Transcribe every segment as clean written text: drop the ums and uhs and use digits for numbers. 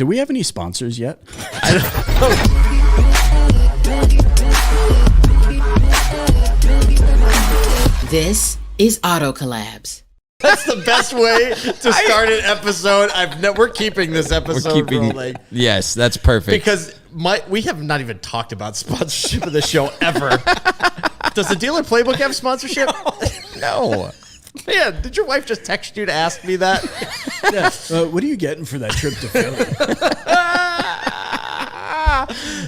Do we have any sponsors yet? This is Auto Collabs. That's the best way to start an episode. We're keeping this episode rolling. Yes, that's perfect. Because we have not even talked about sponsorship of the show ever. Does the Dealer Playbook have sponsorship? No. Man, did your wife just text you to ask me that? Yeah. What are you getting for that trip to Philly?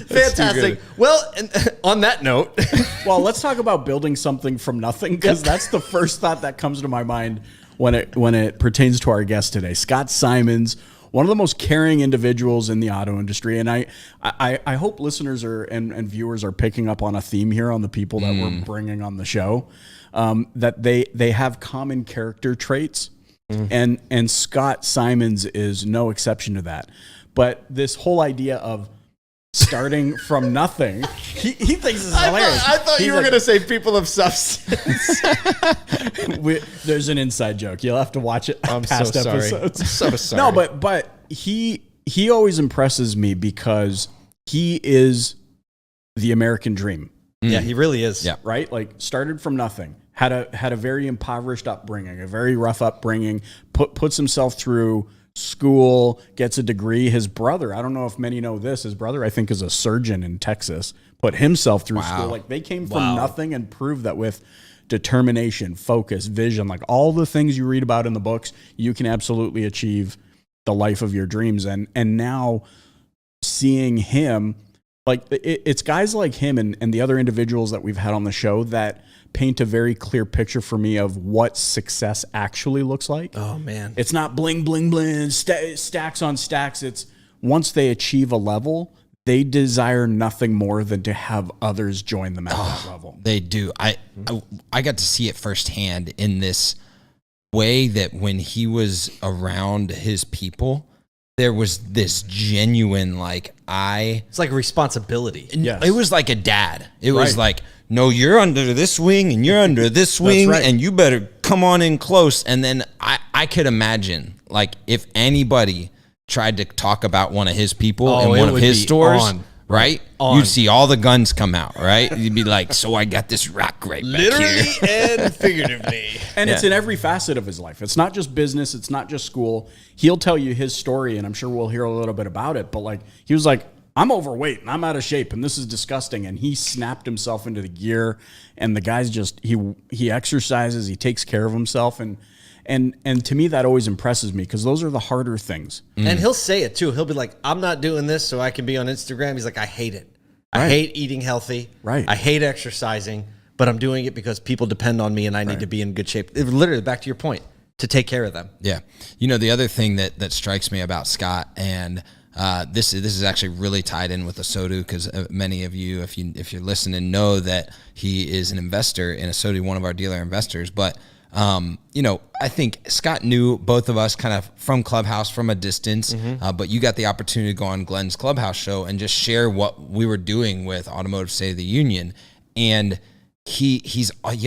Fantastic. Well, and on that note, well, let's talk about building something from nothing, because that's the first thought that comes to my mind when it pertains to our guest today, Scott Simons, one of the most caring individuals in the auto industry. And I hope listeners and viewers are picking up on a theme here on the people that we're bringing on the show, that they have common character traits. And Scott Simons is no exception to that. But this whole idea of starting from nothing, he thinks this is hilarious. I thought you were going to say people of substance. There's an inside joke. You'll have to watch it. I'm past so sorry. episodes. I'm so sorry. No, but he always impresses me because he is the American dream. Yeah, he really is. Yeah. Right? Like, started from nothing. Had a very impoverished upbringing, a very rough upbringing, puts himself through school, gets a degree. His brother, I don't know if many know this, his brother, I think, is a surgeon in Texas, put himself through school. Like, they came from nothing and proved that with determination, focus, vision, like all the things you read about in the books, you can absolutely achieve the life of your dreams. And now seeing him, like, it's guys like him and the other individuals that we've had on the show that paint a very clear picture for me of what success actually looks like. Oh, man. It's not bling, bling, bling, stacks on stacks. It's once they achieve a level, they desire nothing more than to have others join them at that level. They do. I got to see it firsthand in this way that when he was around his people, there was this genuine, it's like a responsibility. Yes. It was like a dad. It was like, no, you're under this wing and you're under this wing, right. and you better come on in close. And then I could imagine, like, if anybody tried to talk about one of his people in one of his stores, right? You'd see all the guns come out, right? You'd be like, so I got this rock right back Literally here. and figuratively. And it's in every facet of his life. It's not just business. It's not just school. He'll tell you his story, and I'm sure we'll hear a little bit about it. But, like, he was like, I'm overweight and I'm out of shape and this is disgusting. And he snapped himself into the gear, and the guy's just, he exercises, he takes care of himself. And to me, that always impresses me, because those are the harder things. And he'll say it too. He'll be like, I'm not doing this so I can be on Instagram. He's like, I hate it. I hate eating healthy. Right. I hate exercising, but I'm doing it because people depend on me and I need to be in good shape. Literally, back to your point, to take care of them. Yeah. You know, the other thing that strikes me about Scott, and this is actually really tied in with ASOTU, because many of you, if you're listening, know that he is an investor in ASOTU, one of our dealer investors. But you know, I think Scott knew both of us kind of from Clubhouse from a distance, but you got the opportunity to go on Glenn's Clubhouse show and just share what we were doing with Automotive State of the Union. And he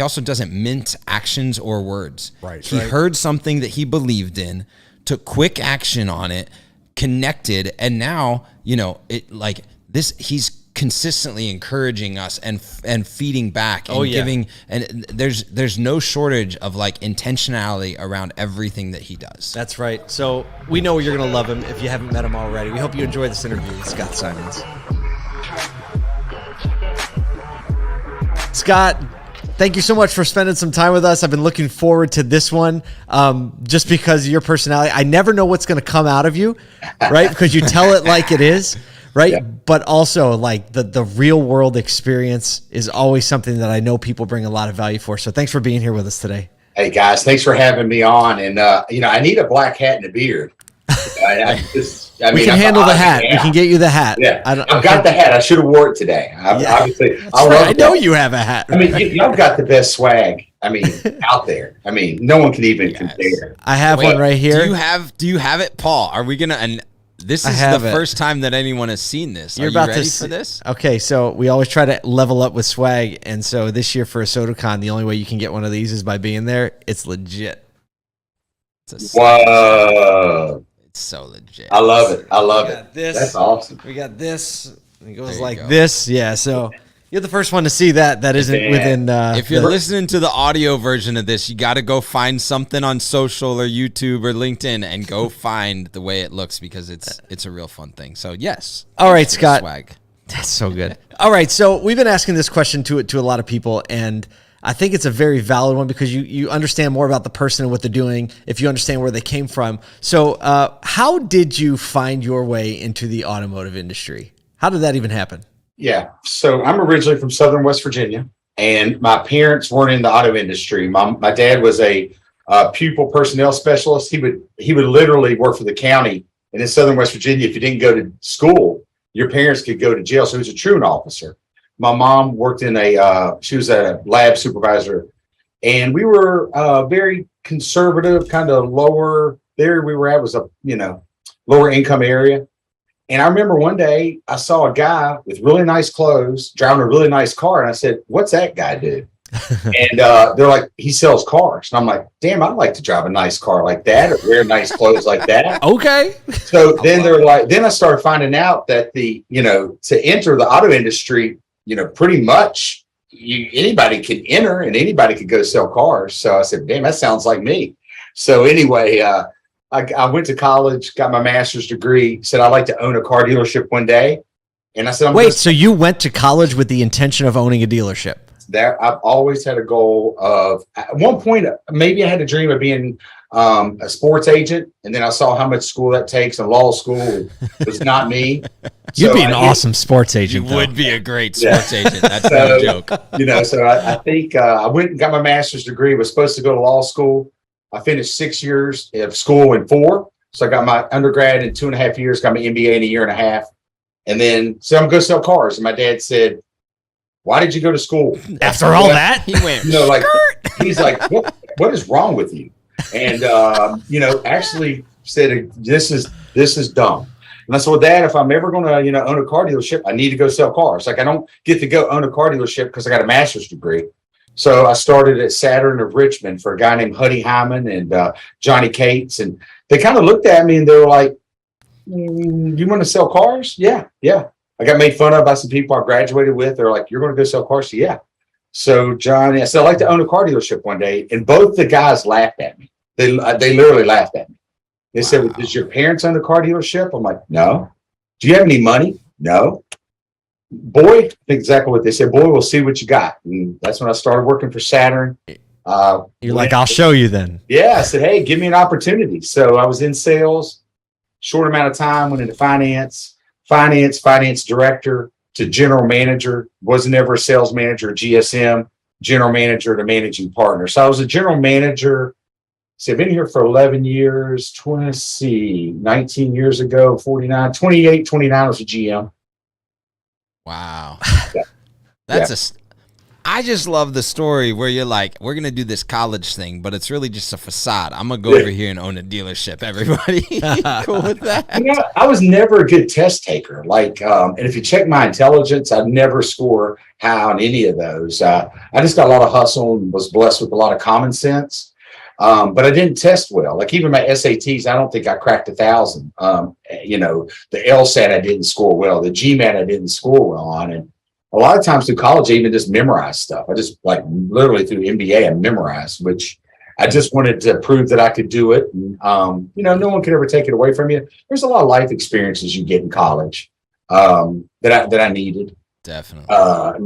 also doesn't mince actions or words. Right. He heard something that he believed in, took quick action on it, connected, and now, you know, it like this, he's consistently encouraging us and feeding back and giving, and there's no shortage of like intentionality around everything that he does. That's right. So we know you're going to love him if you haven't met him already. We hope you enjoy this interview with Scott Simons. Scott, thank you so much for spending some time with us. I've been looking forward to this one, just because of your personality. I never know what's going to come out of you, right? Because you tell it like it is, right? Yeah. But also, like, the real world experience is always something that I know people bring a lot of value for. So thanks for being here with us today. Hey guys, thanks for having me on. And you know, I need a black hat and a beard. We can handle the hat. We can get you the hat. Yeah, I've got the hat. I should have wore it today. Obviously, I know you have a hat. I mean, y'all got the best swag. I mean, out there. I mean, no one can even compare. I have one right here. Do you have it, Paul? Are we gonna? And this is the first time that anyone has seen this. Are you ready for this? Okay, so we always try to level up with swag, and so this year for ASOTUCon, the only way you can get one of these is by being there. It's legit. Whoa. So legit. I love it. I love got it. this. That's awesome. We got this. It goes you like go. this. Yeah. So you're the first one to see that. That isn't Yeah. within. If you're listening to the audio version of this, you got to go find something on social or YouTube or LinkedIn and go find the way it looks, because it's a real fun thing. So yes. All right, thanks for the Scott. Swag. That's so good. All right, so we've been asking this question to a lot of people, and I think it's a very valid one because you understand more about the person and what they're doing if you understand where they came from. So, how did you find your way into the automotive industry? How did that even happen? Yeah. So I'm originally from Southern West Virginia, and my parents weren't in the auto industry. My dad was a pupil personnel specialist. He would literally work for the county. And in Southern West Virginia, if you didn't go to school, your parents could go to jail. So he was a truant officer. My mom worked in she was a lab supervisor, and we were very conservative, kind of lower. There we were at was a lower income area. And I remember one day I saw a guy with really nice clothes driving a really nice car, and I said, "What's that guy do?" And they're like, "He sells cars." And I'm like, "Damn, I'd like to drive a nice car like that or wear nice clothes like that." Okay. So then they're like, then I started finding out that to enter the auto industry, pretty much anybody can enter and anybody could go sell cars. So I said, "Damn, that sounds like me." So anyway, I went to college, got my master's degree, said I'd like to own a car dealership one day. And I said, Wait, so you went to college with the intention of owning a dealership? That I've always had a goal of, at one point, maybe I had a dream of being a sports agent. And then I saw how much school that takes, and law school was not me. You'd So be an awesome sports agent. You though. would be a great sports agent. That's no joke. So I think I went and got my master's degree, was supposed to go to law school. I finished 6 years of school in 4. So I got my undergrad in 2.5 years, got my MBA in 1.5 years. And then said, "I'm going to sell cars." And my dad said, "Why did you go to school?" After all that, He went. He's like, what is wrong with you? And, actually said, this is dumb. And I said, "Well, Dad, if I'm ever going to, own a car dealership, I need to go sell cars. Like, I don't get to go own a car dealership because I got a master's degree." So I started at Saturn of Richmond for a guy named Huddy Hyman and Johnny Cates. And they kind of looked at me and they were like, "You want to sell cars?" Yeah. I got made fun of by some people I graduated with. They're like, "You're going to go sell cars?" Yeah. So Johnny, I said, "I'd like to own a car dealership one day." And both the guys laughed at me. They literally laughed at me. They said, "Well, does your parents own a car dealership?" I'm like, "No." "Do you have any money?" "No." "Boy," I think exactly what they said. "Boy, we'll see what you got." And that's when I started working for Saturn. you're like, "I'll show you then." Yeah. I said, "Hey, give me an opportunity." So I was in sales, short amount of time, went into finance director to general manager, wasn't ever a sales manager, GSM, general manager to managing partner. So I was a general manager. So I've been here for 11 years, 19 years ago, 49, 28, 29 was a GM. Wow. Yeah. That's I just love the story where you're like, "We're going to do this college thing, but it's really just a facade. I'm going to go over here and own a dealership." Everybody cool with that? I was never a good test taker. And if you check my intelligence, I'd never score high on any of those. I just got a lot of hustle and was blessed with a lot of common sense. But I didn't test well. Like even my SATs, I don't think I cracked 1,000. The LSAT I didn't score well. The GMAT I didn't score well on. And a lot of times through college, I even just memorized stuff. I just literally through MBA, I memorized, which I just wanted to prove that I could do it. And, no one could ever take it away from you. There's a lot of life experiences you get in college that I needed. Definitely. My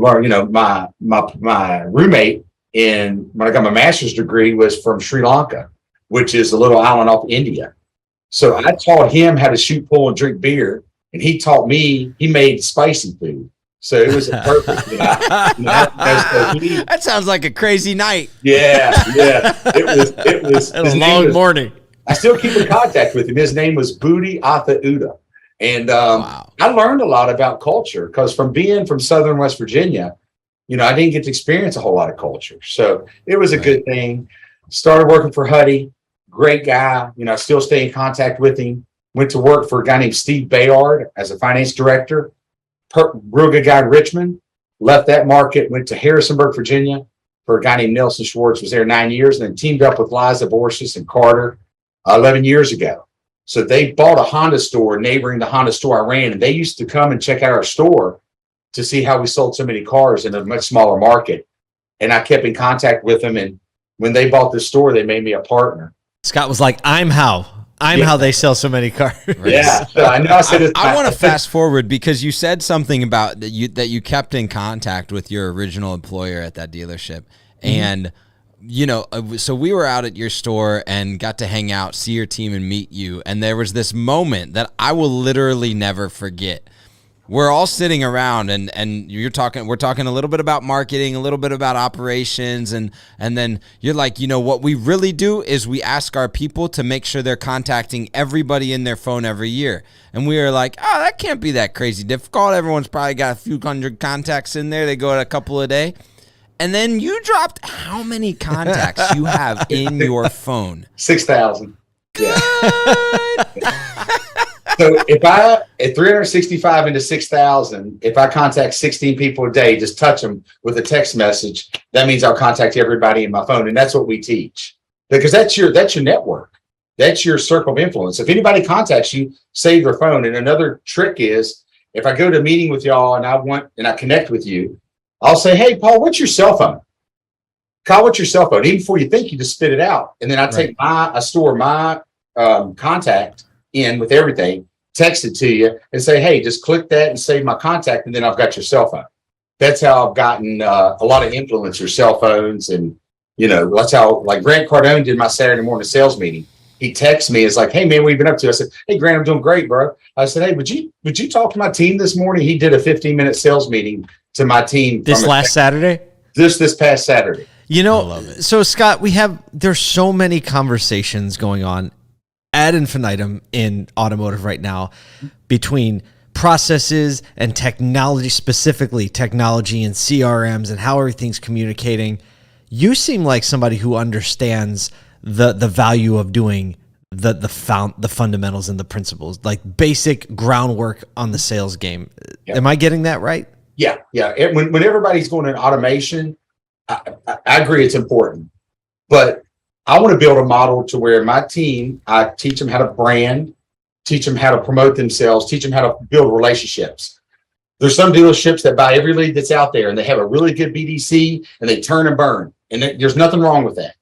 roommate when I got my master's degree was from Sri Lanka, which is a little island off India. So I taught him how to shoot pool and drink beer, and he taught me. He made spicy food. So it was perfect. That sounds like a crazy night. Yeah. It was A long morning. I still keep in contact with him. His name was Budi Atha Uda. And I learned a lot about culture because from being from Southern West Virginia, I didn't get to experience a whole lot of culture. So it was a good thing. Started working for Huddy. Great guy. I still stay in contact with him. Went to work for a guy named Steve Bayard as a finance director. Real good guy in Richmond. Left that market, went to Harrisonburg, Virginia for a guy named Nelson Schwartz, was there 9 years, and then teamed up with Liza Borges and Carter 11 years ago. So they bought a Honda store neighboring the Honda store I ran, and they used to come and check out our store to see how we sold so many cars in a much smaller market. And I kept in contact with them. And when they bought this store, they made me a partner. Scott was like, I'm how they sell so many cars. Yeah. So I know I said it. I want to fast forward because you said something about that you kept in contact with your original employer at that dealership. And, so we were out at your store and got to hang out, see your team and meet you. And there was this moment that I will literally never forget. We're all sitting around and we're talking a little bit about marketing, a little bit about operations. And then you're like, what we really do is we ask our people to make sure they're contacting everybody in their phone every year. And we were like, oh, that can't be that crazy difficult. Everyone's probably got a few hundred contacts in there. They go at a couple a day. And then you dropped how many contacts you have in your phone? 6,000. Good. So if I, at 365 into 6,000, if I contact 16 people a day, just touch them with a text message, that means I'll contact everybody in my phone. And that's what we teach, because that's your network. That's your circle of influence. If anybody contacts you, save their phone. And another trick is, if I go to a meeting with y'all and I connect with you, I'll say, hey, Paul, what's your cell phone? Kyle, what's your cell phone? Even before you think, you just spit it out. And then I store my contact in with everything, text it to you and say, hey, just click that and save my contact. And then I've got your cell phone. That's how I've gotten a lot of influencer cell phones. And, that's how, like, Grant Cardone did my Saturday morning sales meeting. He texts me. It's like, hey, man, what have you been up to? I said, hey, Grant, I'm doing great, bro. I said, hey, would you talk to my team this morning? He did a 15-minute sales meeting to my team. This past Saturday? This past Saturday. So Scott, there's so many conversations going on ad infinitum in automotive right now between processes and technology, specifically technology and CRMs and how everything's communicating. You seem like somebody who understands the value of doing the fundamentals and the principles, like basic groundwork on the sales game. Yep. Am I getting that right? Yeah. When everybody's going in automation, I agree it's important, but I want to build a model to where my team, I teach them how to brand, teach them how to promote themselves, teach them how to build relationships. There's some dealerships that buy every lead that's out there and they have a really good BDC and they turn and burn. And there's nothing wrong with that.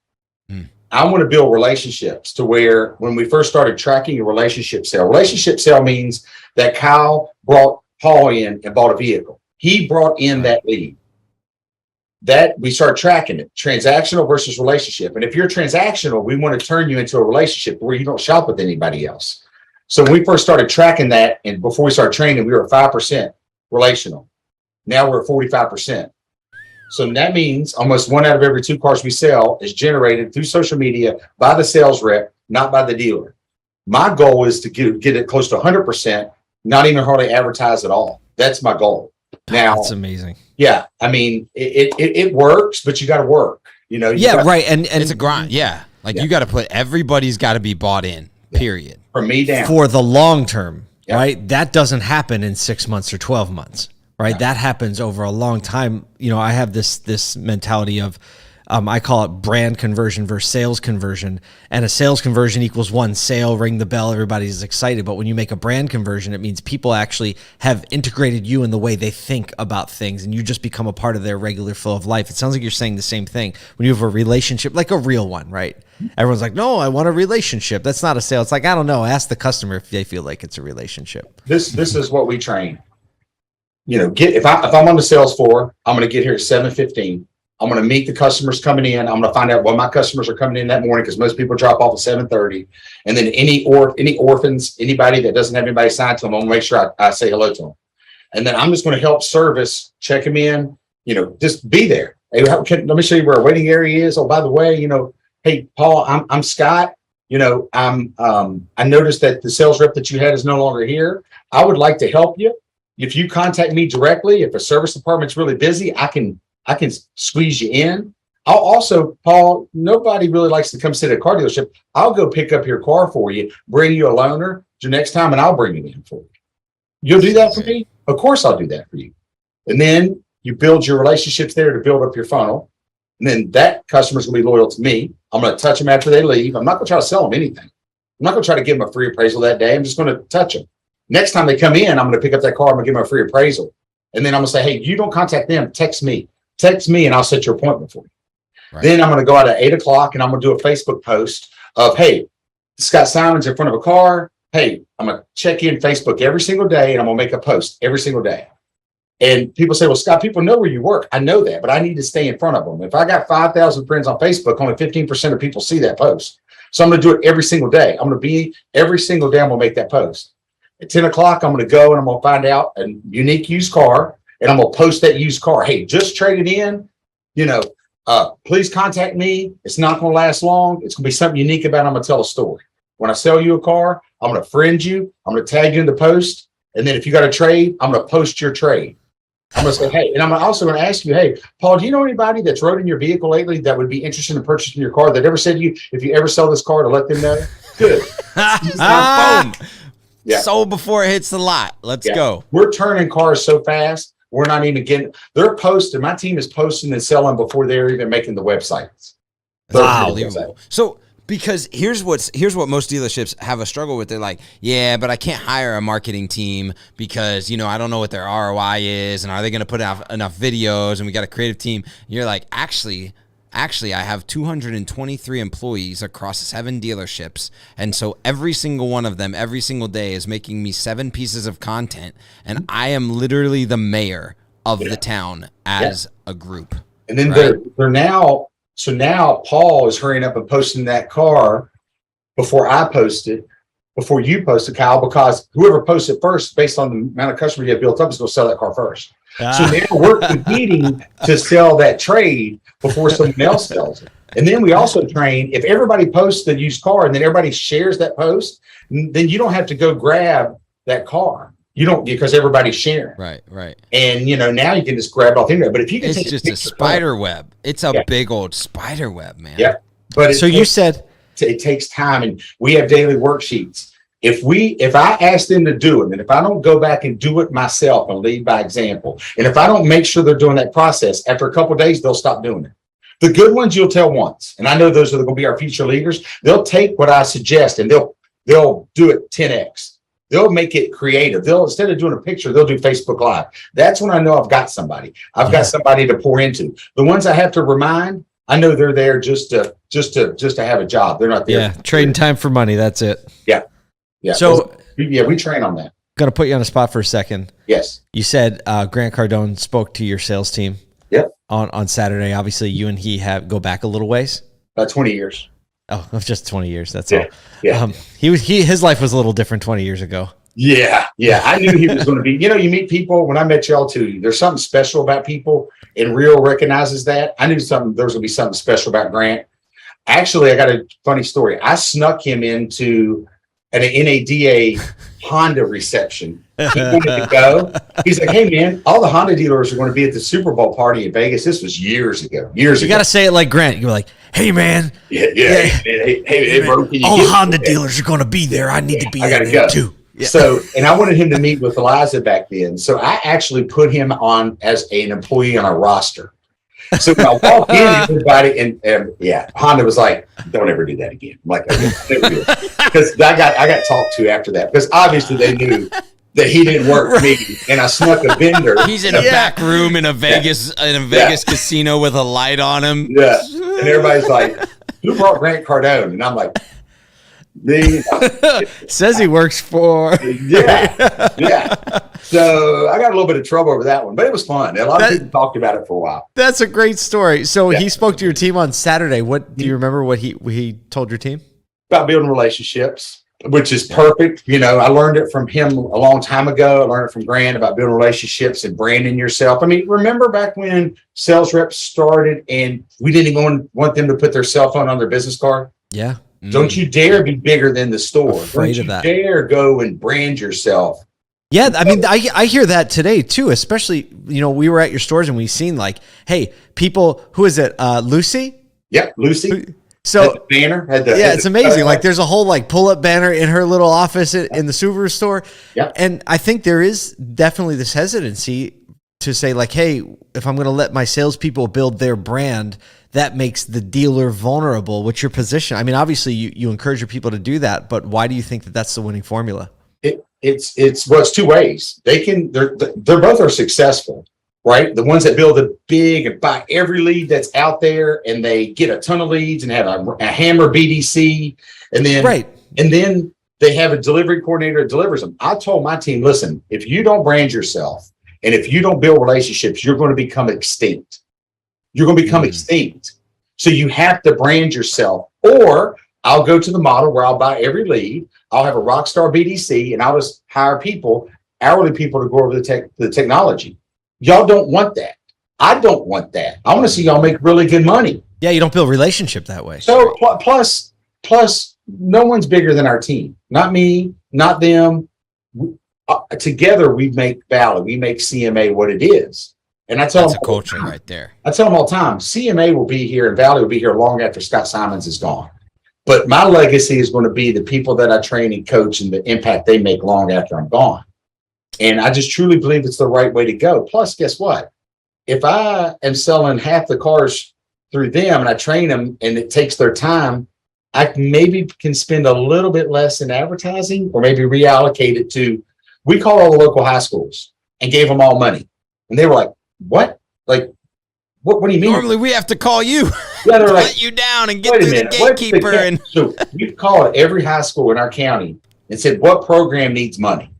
I want to build relationships to where when we first started tracking a relationship sale means that Kyle brought Paul in and bought a vehicle. He brought in that lead. That we start tracking it, transactional versus relationship. And if you're transactional, we want to turn you into a relationship where you don't shop with anybody else. So when we first started tracking that, and before we started training, we were 5% relational. Now we're at 45%. So that means almost 1 out of every 2 cars we sell is generated through social media by the sales rep, not by the dealer. My goal is to get it close to 100%, not even hardly advertise at all. That's my goal. Now, that's amazing. Yeah, I mean, it works, but you got to work. Right. And it's a grind. Yeah, you got to put everybody's got to be bought in. Period. From me down for the long term, right? That doesn't happen in 6 months or 12 months, right? That happens over a long time. I have this mentality of I call it brand conversion versus sales conversion. And a sales conversion equals 1 sale, ring the bell, everybody's excited. But when you make a brand conversion, it means people actually have integrated you in the way they think about things, and you just become a part of their regular flow of life. It sounds like you're saying the same thing. When you have a relationship, like a real one, right? Everyone's like, no, I want a relationship. That's not a sale. It's like, I don't know. Ask the customer if they feel like it's a relationship. This is what we train. If I'm on the sales floor, I'm going to get here at 7:15. I'm going to meet the customers coming in. I'm going to find out what my customers are coming in that morning, because most people drop off at 7:30. And then any orphans, anybody that doesn't have anybody signed to them, I'm going to make sure I say hello to them. And then I'm just going to help service, check them in, just be there. Hey, let me show you where our waiting area is. Oh, by the way, hey, Paul, I'm Scott. I noticed that the sales rep that you had is no longer here. I would like to help you. If you contact me directly, if a service department's really busy, I can squeeze you in. I'll also, Paul, nobody really likes to come sit at a car dealership. I'll go pick up your car for you, bring you a loaner the next time, and I'll bring it in for you. You'll do that for me? Of course I'll do that for you. And then you build your relationships there to build up your funnel. And then that customer's going to be loyal to me. I'm going to touch them after they leave. I'm not going to try to sell them anything. not going to try to give them a free appraisal that day. I'm just going to touch them. Next time they come in, I'm going to pick up that car. I'm going to give them a free appraisal. And then I'm going to say, hey, you don't contact them. Text me and I'll set your appointment for you. Right. Then I'm going to go out at 8 o'clock and I'm going to do a Facebook post of, hey, Scott Simon's in front of a car. Hey, I'm going to check in Facebook every single day and I'm going to make a post every single day. And people say, well, Scott, people know where you work. I know that, but I need to stay in front of them. If I got 5,000 friends on Facebook, only 15% of people see that post. So I'm going to do it every single day. I'm going to be every single day. I'm going to make that post. At 10 o'clock, I'm going to go and I'm going to find out a unique used car and I'm going to post that used car. Hey, just traded in, please contact me. It's not going to last long. It's going to be something unique about it. I'm going to tell a story. When I sell you a car, I'm going to friend you. I'm going to tag you in the post. And then if you got a trade, I'm going to post your trade. I'm going to say, hey, and I'm also going to ask you, hey, Paul, do you know anybody that's rode in your vehicle lately that would be interested in purchasing your car that ever said to you, if you ever sell this car, to let them know? Good. Boom. Yeah. Sold before it hits the lot. Let's go. We're turning cars so fast. We're not even getting, they're posting. My team is posting and selling before they're even making the websites. Wow. So, because here's what most dealerships have a struggle with. They're like, yeah, but I can't hire a marketing team because, I don't know what their ROI is. And are they going to put out enough videos? And we got a creative team. You're like, actually, I have 223 employees across 7 dealerships. And so every single one of them, every single day is making me 7 pieces of content. And I am literally the mayor of the town as a group. And then they're now, so now Paul is hurrying up and posting that car before I post it, before you post it, Kyle, because whoever posts it first, based on the amount of customers you have built up, is going to sell that car first. So now we're competing to sell that trade before someone else sells it. And then we also train, if everybody posts the used car and then everybody shares that post, then you don't have to go grab that car. You don't, because everybody's sharing. Right. And, now you can just grab it off the internet. But if you can it's just a spider web. It's a big old spider web, man. Yeah. But so you said it takes time, and we have daily worksheets. If I ask them to do it, and if I don't go back and do it myself and lead by example, and if I don't make sure they're doing that process, after a couple of days, they'll stop doing it. The good ones you'll tell once. And I know those are going to be our future leaders. They'll take what I suggest and they'll do it 10x. They'll make it creative. They'll, instead of doing a picture, they'll do Facebook Live. That's when I know I've got somebody. I've got somebody to pour into. The ones I have to remind, I know they're there just to have a job. They're not there. Yeah, trading time for money. That's it. Yeah. So we train on that. Going to put you on the spot for a second. Yes. You said Grant Cardone spoke to your sales team. Yep. On Saturday. Obviously, you and he go back a little ways. About 20 years. Oh, just 20 years. That's all. Yeah. His life was a little different 20 years ago. Yeah. I knew he was going to be. You meet people. When I met y'all too, there's something special about people, and Real recognizes that. I knew there was going to be something special about Grant. Actually, I got a funny story. I snuck him into an NADA Honda reception. He wanted to go. He's like, hey, man, all the Honda dealers are going to be at the Super Bowl party in Vegas. This was years ago. You got to say it like Grant. You were like, hey, man. Yeah. Hey, bro, can you all Honda dealers are going to be there. I need to be there too. Yeah. So, and I wanted him to meet with Eliza back then. So I actually put him on as an employee on our roster. So when I walked in, everybody, and Honda was like, don't ever do that again. I'm like, okay, never do it. Because I got talked to after that, because obviously they knew that he didn't work for me, and I snuck a vendor. He's in a back room in a Vegas casino with a light on him. Yeah, and everybody's like, who brought Grant Cardone? And I'm like, me. Says he works for. Yeah. So I got a little bit of trouble over that one, but it was fun. A lot of people talked about it for a while. That's a great story. So he spoke to your team on Saturday. What do you remember? What he told your team about building relationships, which is perfect. I learned it from him a long time ago. I learned it from Grant about building relationships and branding yourself. I mean, remember back when sales reps started and we didn't even want them to put their cell phone on their business card? Yeah. Don't you dare be bigger than the store. Afraid of that. Dare go and brand yourself. Yeah, I mean, I hear that today too. Especially, we were at your stores and we seen like, hey, people. Who is it? Lucy. Yep, Lucy. So had the banner. It's amazing. Like, there's a whole like pull-up banner in her little office in the Subaru store. Yeah, and I think there is definitely this hesitancy to say like, hey, if I'm going to let my salespeople build their brand, that makes the dealer vulnerable. What's your position? I mean, obviously you encourage your people to do that, but why do you think that that's the winning formula? It's two ways. They're both are successful, right? The ones that build a big and buy every lead that's out there, and they get a ton of leads and have a hammer BDC, and then they have a delivery coordinator that delivers them. I told my team, listen, if you don't brand yourself and if you don't build relationships, you're going to become extinct. You're going to become extinct. So you have to brand yourself, or I'll go to the model where I'll buy every lead. I'll have a rock star BDC, and I'll just hire people, hourly people, to go over the technology. Y'all don't want that. I don't want that. I want to see y'all make really good money. Yeah, you don't build relationship that way. So plus, no one's bigger than our team. Not me, not them. Together, we make Valley, we make CMA what it is. And I tell That's them a culture right there. I tell them all the time, CMA will be here and Valley will be here long after Scott Simons is gone. But my legacy is going to be the people that I train and coach and the impact they make long after I'm gone. And I just truly believe it's the right way to go. Plus, guess what? If I am selling half the cars through them and I train them and it takes their time, I maybe can spend a little bit less in advertising, or maybe reallocate it to, we call all the local high schools and gave them all money. And they were like, what? Like, what do you mean? Normally we have to call you. Yeah, they're like, let you down and get wait a through the minute, what's the gatekeeper. And So we called every high school in our county and said, what program needs money?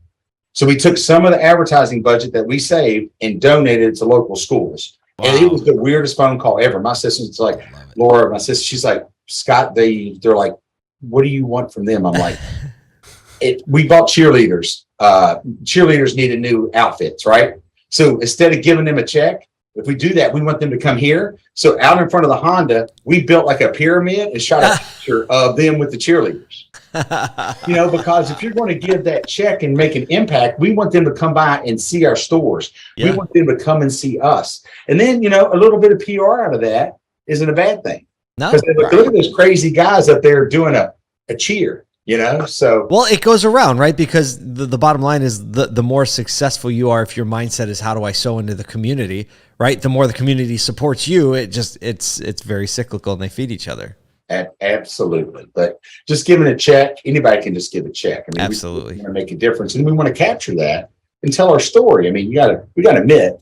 So we took some of the advertising budget that we saved and donated it to local schools. Wow. And it was the weirdest phone call ever. My sister's like, Laura, my sister, she's like, Scott, they're like, what do you want from them? I'm like, we bought cheerleaders. Cheerleaders needed new outfits, right? So instead of giving them a check, if we do that, we want them to come here. So out in front of the Honda, we built like a pyramid and shot a picture of them with the cheerleaders. Because if you're going to give that check and make an impact, we want them to come by and see our stores. Yeah. We want them to come and see us. And then, a little bit of PR out of that isn't a bad thing. No, because look at those crazy guys up there doing a cheer. So well, it goes around, right? Because the bottom line is the more successful you are, if your mindset is how do I sow into the community, right? The more the community supports you, it's very cyclical and they feed each other. Absolutely. But just giving a check, anybody can just give a check. I mean, absolutely. We want to make a difference, and we want to capture that and tell our story. I mean, we got to admit,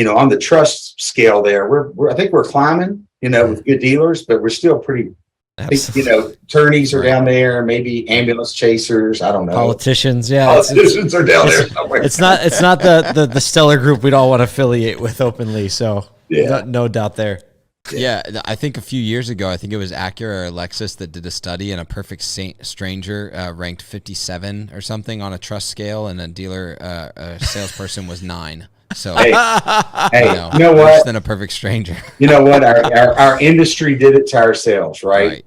on the trust scale there, I think we're climbing, with good dealers, but we're still pretty. I think, attorneys are down there, maybe ambulance chasers. I don't know. Politicians, yeah. Politicians are down there somewhere. It's not the stellar group we'd all want to affiliate with openly. So no doubt there. Yeah, I think a few years ago, I think it was Acura or Lexus that did a study, and a perfect stranger ranked 57 or something on a trust scale, and a dealer, a salesperson was 9. So, hey, you know what? Worse than a perfect stranger. You know what? Our industry did it to ourselves, right?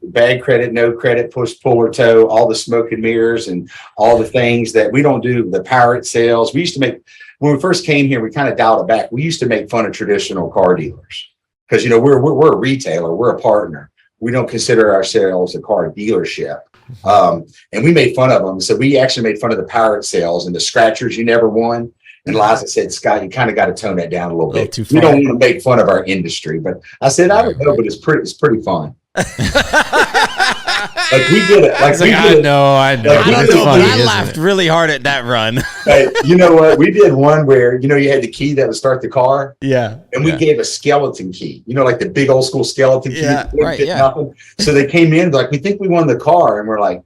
Bad credit, no credit, push, pull, or tow, all the smoke and mirrors, and all the things that we don't do. The pirate sales. We used to make, when we first came here, we kind of dialed it back. We used to make fun of traditional car dealers because we're a retailer, we're a partner. We don't consider ourselves a car dealership. And we made fun of them. So we actually made fun of the pirate sales and the scratchers you never won. And Liza said, Scott, you kind of got to tone that down a little bit. We don't want to make fun of our industry, but I said, I don't know, but it's pretty fun. Like we did it. I know. I laughed really hard at that run. You know what? We did one where, you had the key that would start the car. Yeah. And we gave a skeleton key, like the big old school skeleton key. Yeah. Right. Yeah. Nothing. So they came in like, we think we won the car. And we're like,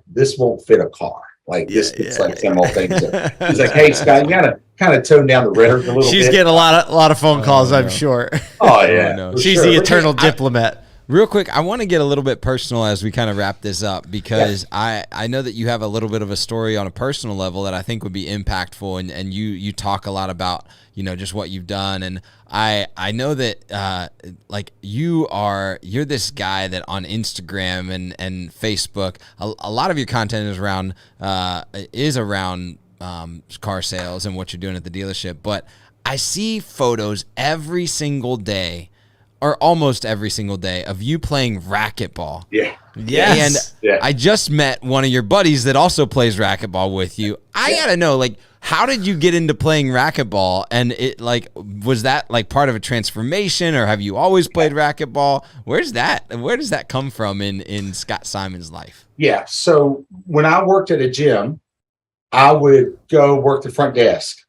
this won't fit a car. Like this gets like some old things. He's like, hey, Scott, you gotta kind of tone down the rhetoric a little bit. She's getting a lot of phone calls, I'm sure. Oh yeah. She's the eternal diplomat. Real quick, I want to get a little bit personal as we kind of wrap this up, because I know that you have a little bit of a story on a personal level that I think would be impactful, and you talk a lot about, just what you've done. And I know that like you're this guy that on Instagram and Facebook, a lot of your content is around car sales and what you're doing at the dealership. But I see photos every single day or almost every single day of you playing racquetball. Yeah. Yes. And I just met one of your buddies that also plays racquetball with you. I gotta know, like, how did you get into playing racquetball? And it like, was that like part of a transformation, or have you always played racquetball? Where does that come from in Scott Simon's life? Yeah. So when I worked at a gym, I would go work the front desk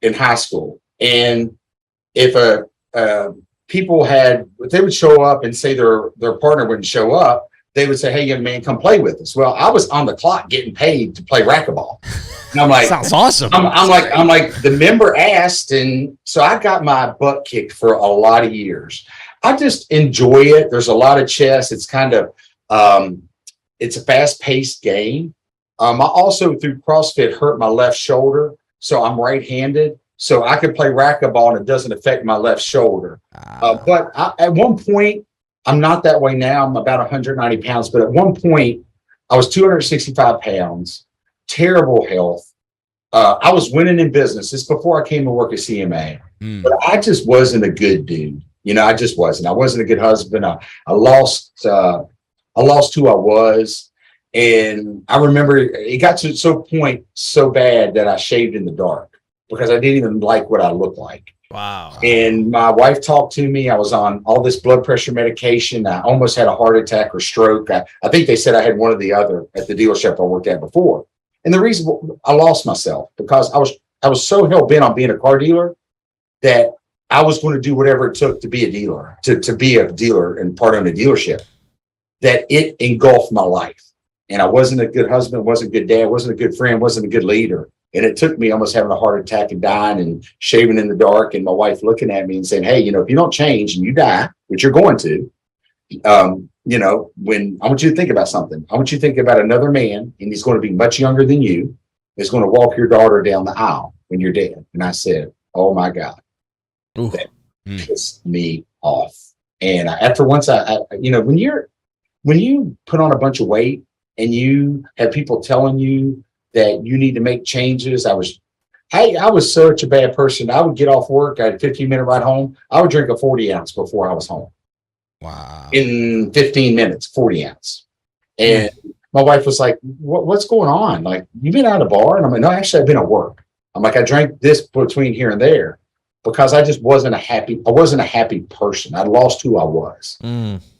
in high school. And if people they would show up and say their partner wouldn't show up, they would say, "Hey, young man, come play with us." Well, I was on the clock getting paid to play racquetball. And I'm like, Sounds awesome. I'm like, the member asked. And so I got my butt kicked for a lot of years. I just enjoy it. There's a lot of chess. It's kind of, it's a fast paced game. I also through CrossFit hurt my left shoulder. So I'm right-handed. So I can play racquetball and it doesn't affect my left shoulder. But at one point, I'm not that way now. I'm about 190 pounds. But at one point, I was 265 pounds, terrible health. I was winning in business. This is before I came to work at CMA. But I just wasn't a good dude. I just wasn't. I wasn't a good husband. I lost who I was. And I remember it got to a point so bad that I shaved in the dark because I didn't even like what I looked like. Wow. And my wife talked to me. I was on all this blood pressure medication. I almost had a heart attack or stroke. I think they said I had one or the other at the dealership I worked at before. And the reason I lost myself because I was so hell bent on being a car dealer that I was going to do whatever it took to be a dealer, to be a dealer and part of a dealership, that it engulfed my life. And I wasn't a good husband, wasn't a good dad, wasn't a good friend, wasn't a good leader. And it took me almost having a heart attack and dying and shaving in the dark, and my wife looking at me and saying, "Hey, if you don't change and you die, which you're going to, when I want you to think about something. I want you to think about another man, and he's going to be much younger than you, is going to walk your daughter down the aisle when you're dead." And I said, "Oh my God." Ooh. That pissed me off. And after once when you put on a bunch of weight and you have people telling you that you need to make changes, I was such a bad person. I would get off work, I had a 15-minute ride home. I would drink a 40 ounce before I was home. Wow. In 15 minutes, 40 ounce. And my wife was like, what's going on? Like, you been out of bar? And I'm like, no, actually I've been at work. I'm like, I drank this between here and there because I just wasn't a happy person. I lost who I was.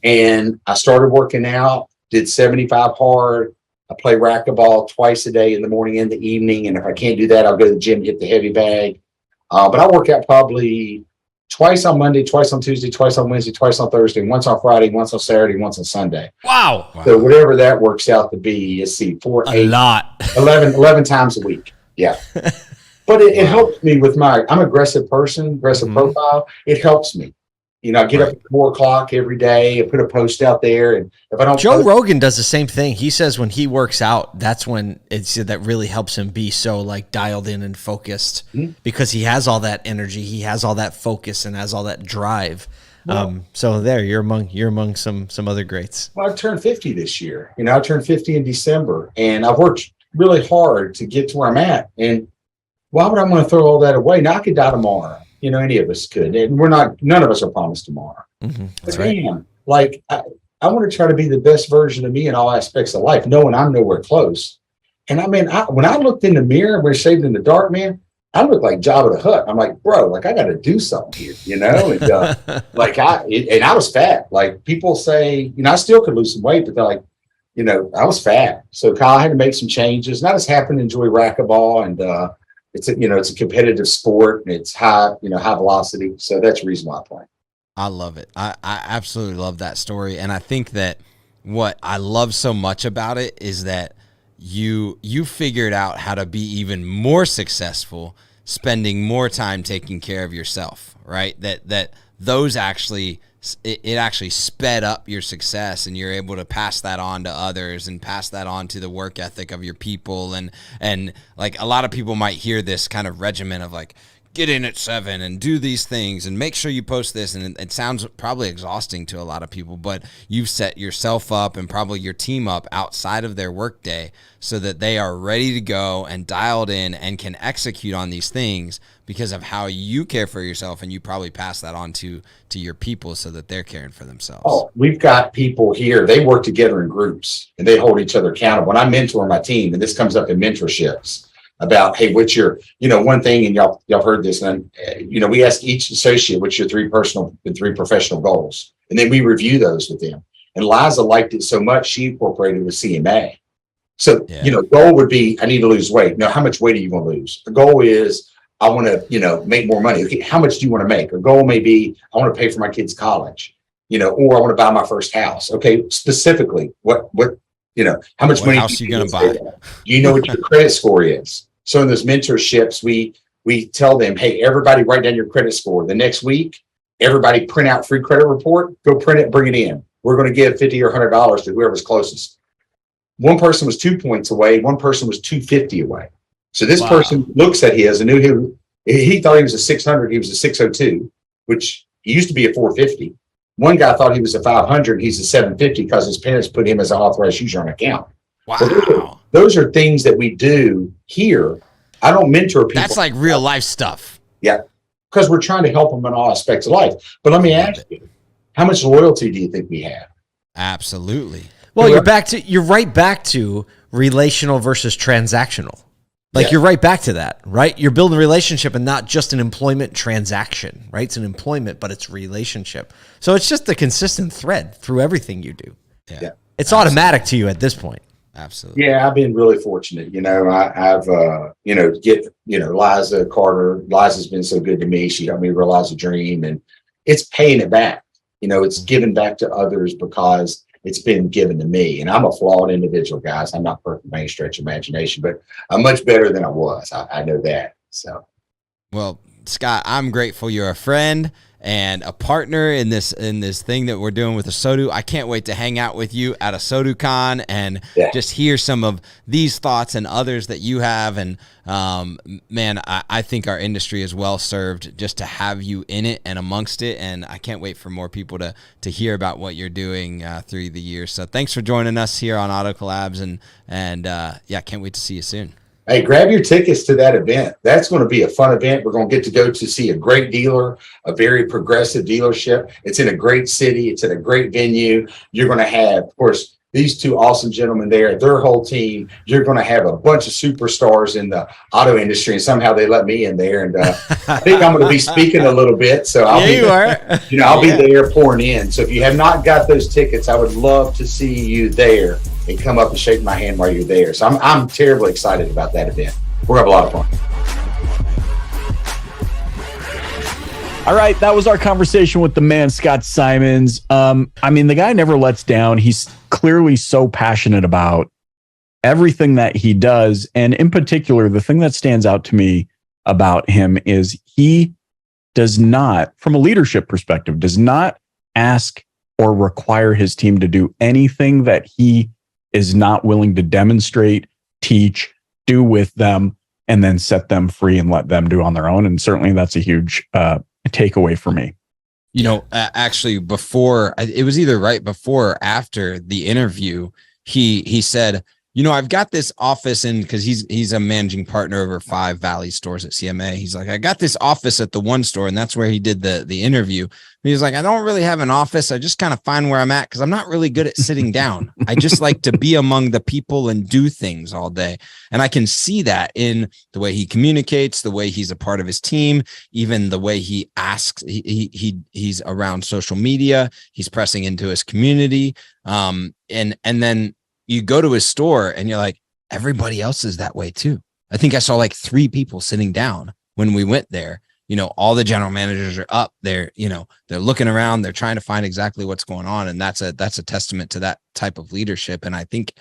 And I started working out, did 75 hard. I play racquetball twice a day in the morning and the evening. And if I can't do that, I'll go to the gym, hit the heavy bag. But I work out probably twice on Monday, twice on Tuesday, twice on Wednesday, twice on Thursday, once on Friday, once on Saturday, once on Sunday. Wow. So whatever that works out to be, let's see, 11 times a week. Yeah. But it helps me with I'm an aggressive person, aggressive profile. It helps me. I get up at 4:00 every day. I put a post out there, and if I don't, Joe Rogan does the same thing. He says when he works out, that's when that really helps him be so like dialed in and focused because he has all that energy, he has all that focus, and has all that drive. So you're among some other greats. Well, I turned 50 this year. I turned 50 in December, and I've worked really hard to get to where I'm at. And why would I want to throw all that away? Now I could die tomorrow. Any of us could, and none of us are promised tomorrow. That's But right. man, like I want to try to be the best version of me in all aspects of life, knowing I'm nowhere close. And I mean, when I looked in the mirror and we're shaved in the dark, man, I look like Jabba the Hutt. I'm like, bro, like I got to do something here, And I was fat. Like people say, I still could lose some weight, but they're like, I was fat. So Kyle, I had to make some changes. And I just happened to enjoy racquetball, and it's a competitive sport, and it's high velocity. So that's the reason why I play. I love it. I absolutely love that story. And I think that what I love so much about it is that you figured out how to be even more successful, spending more time taking care of yourself, right? That those actually, it actually sped up your success, and you're able to pass that on to others and pass that on to the work ethic of your people. And like a lot of people might hear this kind of regimen of like get in at 7 and do these things and make sure you post this. And it sounds probably exhausting to a lot of people, but you've set yourself up and probably your team up outside of their workday so that they are ready to go and dialed in and can execute on these things because of how you care for yourself. And you probably pass that on to your people so that they're caring for themselves. Oh, we've got people here, they work together in groups and they hold each other accountable. When I mentor my team, and this comes up in mentorships, about, hey, what's your, one thing, and y'all heard this, and we ask each associate, what's your 3 personal and 3 professional goals, and then we review those with them. And Liza liked it so much she incorporated with CMA. So goal would be, I need to lose weight. Now, how much weight are you going to lose? The goal is, I want to make more money. Okay, how much do you want to make? A goal may be, I want to pay for my kids' college, or I want to buy my first house. Okay, specifically, what how much money house are you going to buy? Do you know what your credit score is? So in those mentorships, we tell them, hey, everybody write down your credit score. The next week, everybody print out free credit report, go print it, bring it in. We're going to give $50 or $100 to whoever's closest. One person was 2 points away. One person was 250 away. So this person looks at his and knew he thought he was a 600. He was a 602, which he used to be a 450. One guy thought he was a 500. He's a 750 because his parents put him as an authorized user on account. Wow. So those are things that we do here. I don't mentor people. That's like real life stuff. Yeah, because we're trying to help them in all aspects of life. But let me ask you, how much loyalty do you think we have? Absolutely. Well, you're right back to relational versus transactional. You're right back to that, right? You're building a relationship and not just an employment transaction, right? It's an employment, but it's relationship. So it's just a consistent thread through everything you do. Yeah. It's automatic to you at this point. Absolutely. Yeah, I've been really fortunate. I've Liza Carter. Liza's been so good to me. She helped me realize a dream, and it's paying it back. It's giving back to others because it's been given to me. And I'm a flawed individual, guys. I'm not perfect by any stretch of imagination, but I'm much better than I was. I know that. So, well, Scott, I'm grateful you're a friend and a partner in this thing that we're doing with ASOTU. I can't wait to hang out with you at ASOTUCon and just hear some of these thoughts and others that you have. And man, I think our industry is well served just to have you in it and amongst it. And I can't wait for more people to hear about what you're doing through the years. So thanks for joining us here on Auto Collabs, and can't wait to see you soon. Hey, grab your tickets to that event. That's going to be a fun event. We're going to get to go to see a great dealer, a very progressive dealership. It's in a great city. It's in a great venue. You're going to have, of course, these 2 awesome gentlemen there, their whole team. You're going to have a bunch of superstars in the auto industry, and somehow they let me in there. And I think I'm going to be speaking a little bit. So I'll be there pouring in. So if you have not got those tickets, I would love to see you there and come up and shake my hand while you're there. So I'm terribly excited about that event. We're going to have a lot of fun. All right, that was our conversation with the man, Scott Simons. The guy never lets down. He's clearly so passionate about everything that he does. And in particular, the thing that stands out to me about him is he does not, from a leadership perspective, does not ask or require his team to do anything that he is not willing to demonstrate, teach, do with them, and then set them free and let them do on their own. And certainly that's a huge takeaway for me. Actually, before, it was either right before or after the interview, he said, I've got this office because he's a managing partner over 5 Valley stores at CMA. He's like, I got this office at the one store, and that's where he did the interview. He's like, I don't really have an office. I just kind of find where I'm at because I'm not really good at sitting down. I just like to be among the people and do things all day. And I can see that in the way he communicates, the way he's a part of his team, even the way he asks. He's around social media. He's pressing into his community. And then you go to his store and you're like, everybody else is that way too. I think I saw like 3 people sitting down when we went there. All the general managers are up there, they're looking around, they're trying to find exactly what's going on. And that's a testament to that type of leadership. And I think,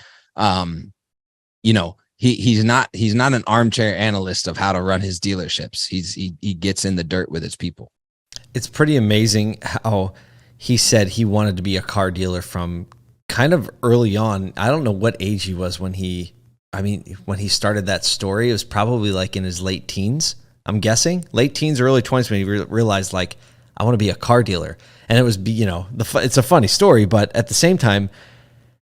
he's not an armchair analyst of how to run his dealerships. He gets in the dirt with his people. It's pretty amazing how he said he wanted to be a car dealer from kind of early on. I don't know what age he was when he started that story. It was probably like in his late teens, I'm guessing, late teens, early 20s when he realized, like, I want to be a car dealer. And it was, it's a funny story, but at the same time,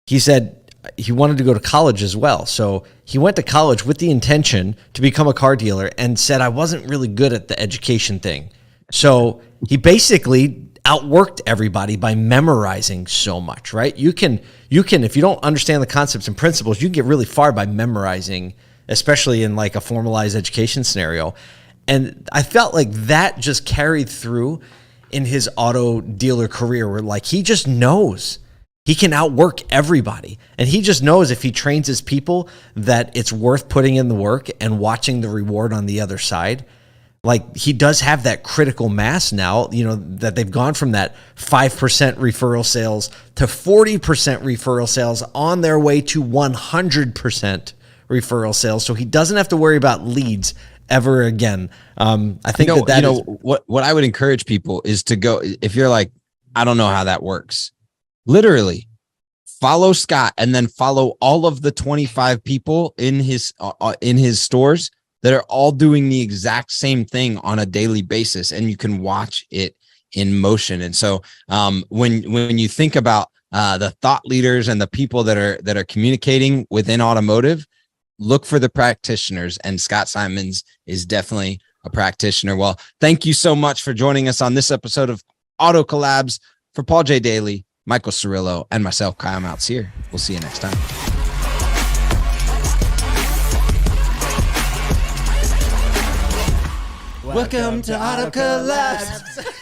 he said he wanted to go to college as well. So he went to college with the intention to become a car dealer and said, I wasn't really good at the education thing. So he basically outworked everybody by memorizing so much, right? You can, if you don't understand the concepts and principles, you can get really far by memorizing, especially in like a formalized education scenario. And I felt like that just carried through in his auto dealer career, where like he just knows he can outwork everybody. And he just knows if he trains his people that it's worth putting in the work and watching the reward on the other side. Like, he does have that critical mass now, that they've gone from that 5% referral sales to 40% referral sales, on their way to 100% referral sales. So he doesn't have to worry about leads ever again. I think what I would encourage people is to go, if you're like, I don't know how that works, literally follow Scott and then follow all of the 25 people in his stores that are all doing the exact same thing on a daily basis, and you can watch it in motion. And so when you think about the thought leaders and the people that are communicating within automotive, look for the practitioners, and Scott Simons is definitely a practitioner. Well, thank you so much for joining us on this episode of Auto Collabs. For Paul J. Daly, Michael Cirillo, and myself, Kyle Mountsier. We'll see you next time. Welcome to Auto Collabs.